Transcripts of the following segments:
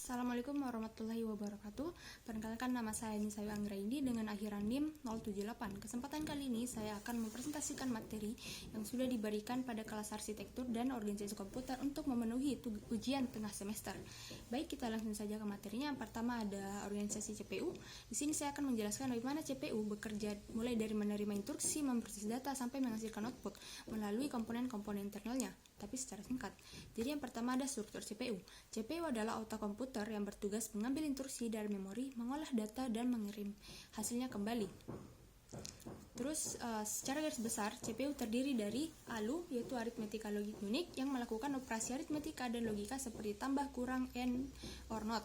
Assalamualaikum warahmatullahi wabarakatuh. Perkenalkan, nama saya Nisa Anggraini dengan akhiran NIM 078. Kesempatan kali ini saya akan mempresentasikan materi yang sudah diberikan pada kelas arsitektur dan organisasi komputer untuk memenuhi ujian tengah semester. Baik, kita langsung saja ke materinya. Yang pertama ada organisasi CPU. Di sini saya akan menjelaskan bagaimana CPU bekerja mulai dari menerima instruksi, memproses data sampai menghasilkan output melalui komponen-komponen internalnya, tapi secara singkat. Jadi yang pertama ada struktur CPU. CPU adalah otak komputer yang bertugas mengambil instruksi dari memori, mengolah data, dan mengirim hasilnya kembali. Terus secara garis besar, CPU terdiri dari ALU, yaitu Arithmetical Logic Unit, yang melakukan operasi aritmetika dan logika seperti tambah, kurang, and, or not.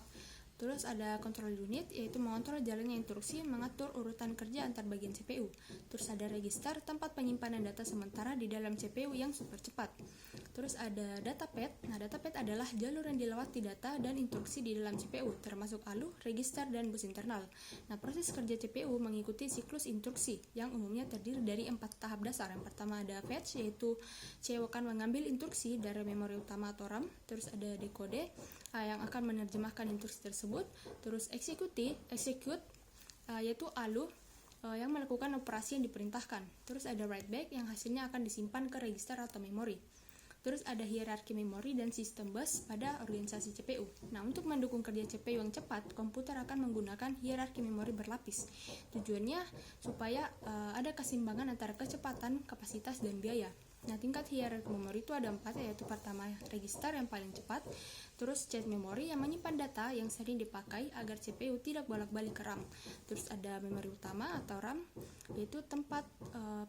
Terus ada control unit, yaitu mengontrol jalannya instruksi, mengatur urutan kerja antar bagian CPU. Terus ada register, tempat penyimpanan data sementara di dalam CPU yang super cepat. Terus ada datapad. Nah, datapad adalah jalur yang dilewati data dan instruksi di dalam CPU, termasuk ALU, register, dan bus internal. Nah, proses kerja CPU mengikuti siklus instruksi yang umumnya terdiri dari 4 tahap dasar. Yang pertama ada fetch, yaitu CPU akan mengambil instruksi dari memori utama atau RAM. Terus ada decode, yang akan menerjemahkan instruksi tersebut. Terus execute, yaitu ALU, yang melakukan operasi yang diperintahkan. Terus ada write back, yang hasilnya akan disimpan ke register atau memori. Terus ada hierarki memori dan sistem bus pada organisasi CPU. Nah, untuk mendukung kerja CPU yang cepat, komputer akan menggunakan hierarki memori berlapis. Tujuannya supaya ada keseimbangan antara kecepatan, kapasitas, dan biaya. Nah, tingkat hierarki memori itu ada 4, yaitu pertama register yang paling cepat, terus cache memori yang menyimpan data yang sering dipakai agar CPU tidak bolak-balik ke RAM. Terus ada memori utama atau RAM, yaitu tempat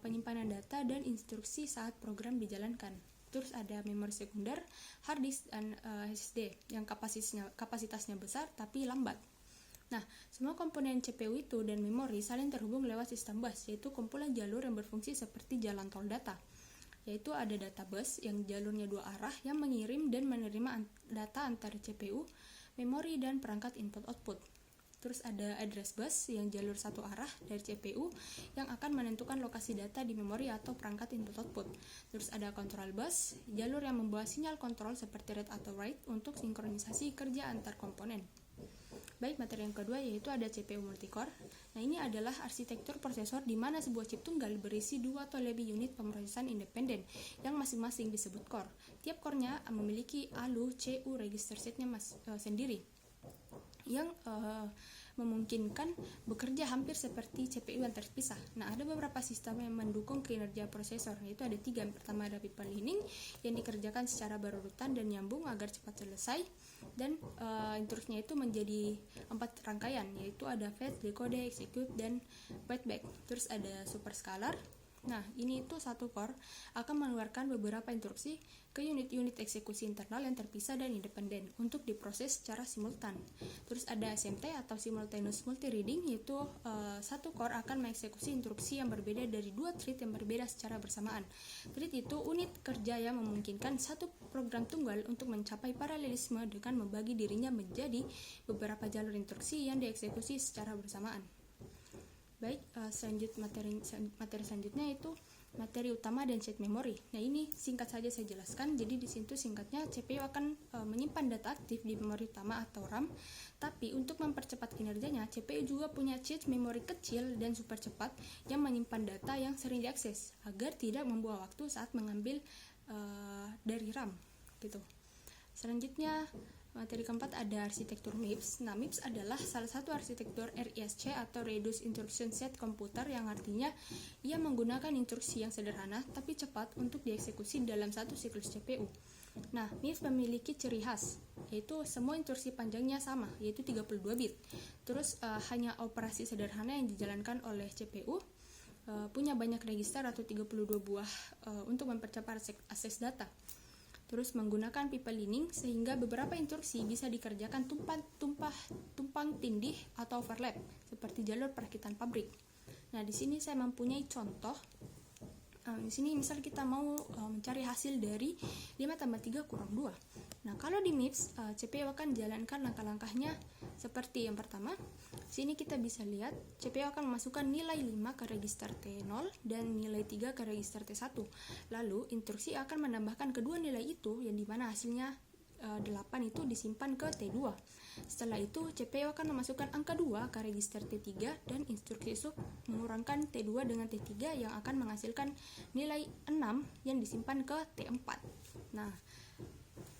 penyimpanan data dan instruksi saat program dijalankan. Terus ada memori sekunder, hard disk, dan SSD yang kapasitasnya besar tapi lambat. Nah, semua komponen CPU itu dan memori saling terhubung lewat sistem bus, yaitu kumpulan jalur yang berfungsi seperti jalan tol data. Yaitu ada data bus yang jalurnya 2 arah yang mengirim dan menerima data antara CPU, memori, dan perangkat input-output. Terus ada address bus yang jalur 1 arah dari CPU yang akan menentukan lokasi data di memori atau perangkat input-output. Terus ada control bus, jalur yang membawa sinyal kontrol seperti read atau write untuk sinkronisasi kerja antar komponen. Baik, materi yang kedua yaitu ada CPU multicore. Nah, ini adalah arsitektur prosesor di mana sebuah chip tunggal berisi 2 atau lebih unit pemrosesan independen yang masing-masing disebut core. Tiap core-nya memiliki ALU, CU, register setnya sendiri yang memungkinkan bekerja hampir seperti CPU yang terpisah. Nah, ada beberapa sistem yang mendukung kinerja prosesor, yaitu ada 3. Yang pertama ada pipeline lining yang dikerjakan secara berurutan dan nyambung agar cepat selesai, dan instruksinya itu menjadi 4 rangkaian, yaitu ada fetch, decode, execute, dan write back. Terus ada superscalar. Nah, ini itu satu core akan mengeluarkan beberapa instruksi ke unit-unit eksekusi internal yang terpisah dan independen untuk diproses secara simultan. Terus ada SMT atau simultaneous multi-reading, yaitu satu core akan mengeksekusi instruksi yang berbeda dari 2 thread yang berbeda secara bersamaan. Thread itu unit kerja yang memungkinkan satu program tunggal untuk mencapai paralelisme dengan membagi dirinya menjadi beberapa jalur instruksi yang dieksekusi secara bersamaan. Baik, materi selanjutnya itu materi utama dan set memori. Nah, ini singkat saja saya jelaskan. Jadi di situ singkatnya CPU akan menyimpan data aktif di memori utama atau RAM. Tapi untuk mempercepat kinerjanya, CPU juga punya cache memori kecil dan super cepat yang menyimpan data yang sering diakses agar tidak membuang waktu saat mengambil dari RAM gitu. Selanjutnya materi keempat ada arsitektur MIPS. Nah, MIPS adalah salah satu arsitektur RISC atau Reduced Instruction Set komputer, yang artinya ia menggunakan instruksi yang sederhana tapi cepat untuk dieksekusi dalam satu siklus CPU. Nah, MIPS memiliki ciri khas, yaitu semua instruksi panjangnya sama, yaitu 32 bit. Terus hanya operasi sederhana yang dijalankan oleh CPU, punya banyak register atau 32 buah untuk mempercepat akses data. Terus menggunakan pipe lining sehingga beberapa instruksi bisa dikerjakan tumpang tindih atau overlap seperti jalur perakitan pabrik. Nah, di sini saya mempunyai contoh. Di sini misal kita mau mencari hasil dari 5 tambah 3 kurang 2. Nah, kalau di MIPS, CPU akan jalankan langkah-langkahnya seperti yang pertama. Sini kita bisa lihat CPU akan memasukkan nilai 5 ke register T0 dan nilai 3 ke register T1. Lalu instruksi akan menambahkan kedua nilai itu yang dimana hasilnya 8 itu disimpan ke T2. Setelah itu CPU akan memasukkan angka 2 ke register T3 dan instruksi sub mengurangkan T2 dengan T3 yang akan menghasilkan nilai 6 yang disimpan ke T4. Nah,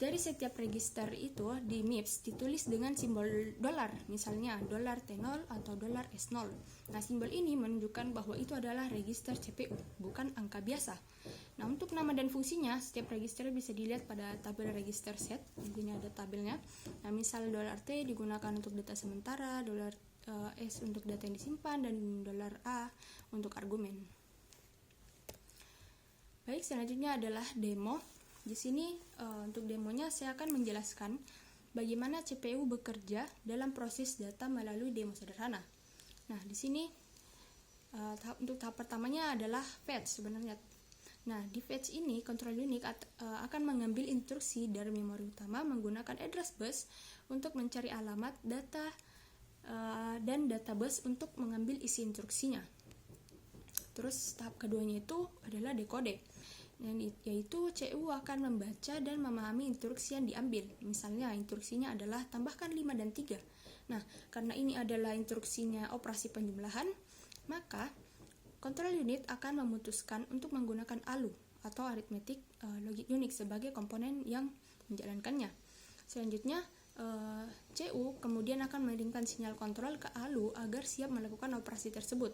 dari setiap register itu di MIPS ditulis dengan simbol dolar, misalnya dolar T0 atau dolar S0. Nah, simbol ini menunjukkan bahwa itu adalah register CPU, bukan angka biasa. Nah, untuk nama dan fungsinya, setiap register bisa dilihat pada tabel register set. Di sini ada tabelnya. Nah, misal dolar T digunakan untuk data sementara, dolar S untuk data yang disimpan, dan dolar A untuk argumen. Baik, selanjutnya adalah demo. Di sini untuk demonya saya akan menjelaskan bagaimana CPU bekerja dalam proses data melalui demo sederhana. Nah, di sini untuk tahap pertamanya adalah fetch sebenarnya. Nah, di fetch ini control unit akan mengambil instruksi dari memori utama menggunakan address bus untuk mencari alamat data dan data bus untuk mengambil isi instruksinya. Terus tahap keduanya itu adalah decode, yaitu CPU akan membaca dan memahami instruksi yang diambil. Misalnya instruksinya adalah tambahkan 5 dan 3. Nah, karena ini adalah instruksinya operasi penjumlahan, maka control unit akan memutuskan untuk menggunakan ALU atau Arithmetic Logic Unit sebagai komponen yang menjalankannya. Selanjutnya, CU kemudian akan mengirimkan sinyal kontrol ke ALU agar siap melakukan operasi tersebut.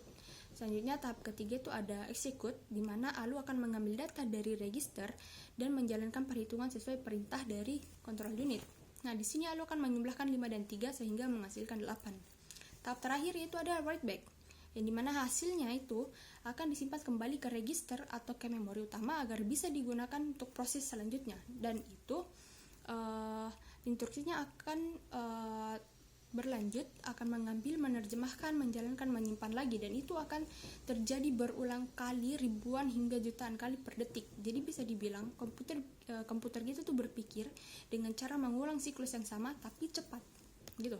Selanjutnya tahap ketiga itu ada execute, di mana ALU akan mengambil data dari register dan menjalankan perhitungan sesuai perintah dari control unit. Nah, di sini ALU akan menjumlahkan 5 dan 3 sehingga menghasilkan 8. Tahap terakhir itu ada write back, yang dimana hasilnya itu akan disimpan kembali ke register atau ke memori utama agar bisa digunakan untuk proses selanjutnya. Dan itu instruksinya akan berlanjut, akan mengambil, menerjemahkan, menjalankan, menyimpan lagi, dan itu akan terjadi berulang kali, ribuan hingga jutaan kali per detik. Jadi bisa dibilang komputer kita tuh berpikir dengan cara mengulang siklus yang sama tapi cepat gitu.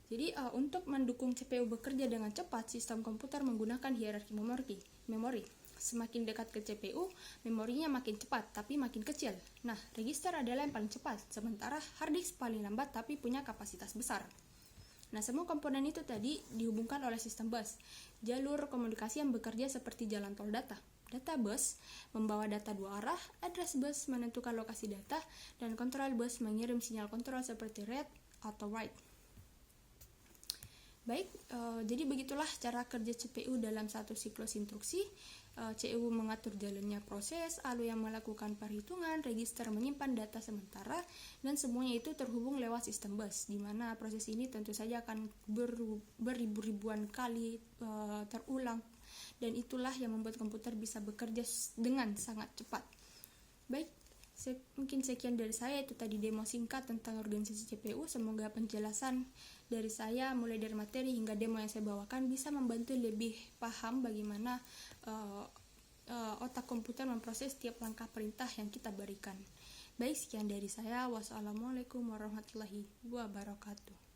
Jadi untuk mendukung CPU bekerja dengan cepat, sistem komputer menggunakan hierarki memori. Semakin dekat ke CPU, memorinya makin cepat tapi makin kecil. Nah, register adalah yang paling cepat, sementara hard disk paling lambat tapi punya kapasitas besar. Nah, semua komponen itu tadi dihubungkan oleh sistem bus, jalur komunikasi yang bekerja seperti jalan tol data. Data bus membawa data dua arah, address bus menentukan lokasi data, dan control bus mengirim sinyal kontrol seperti read atau write. Baik, jadi begitulah cara kerja CPU dalam satu siklus instruksi. CPU mengatur jalannya proses, ALU yang melakukan perhitungan, register menyimpan data sementara, dan semuanya itu terhubung lewat sistem bus, di mana proses ini tentu saja akan beribu-ribuan kali terulang, dan itulah yang membuat komputer bisa bekerja dengan sangat cepat. Baik, mungkin sekian dari saya, itu tadi demo singkat tentang organisasi CPU. Semoga penjelasan dari saya mulai dari materi hingga demo yang saya bawakan bisa membantu lebih paham bagaimana otak komputer memproses setiap langkah perintah yang kita berikan. Baik, sekian dari saya. Wassalamualaikum warahmatullahi wabarakatuh.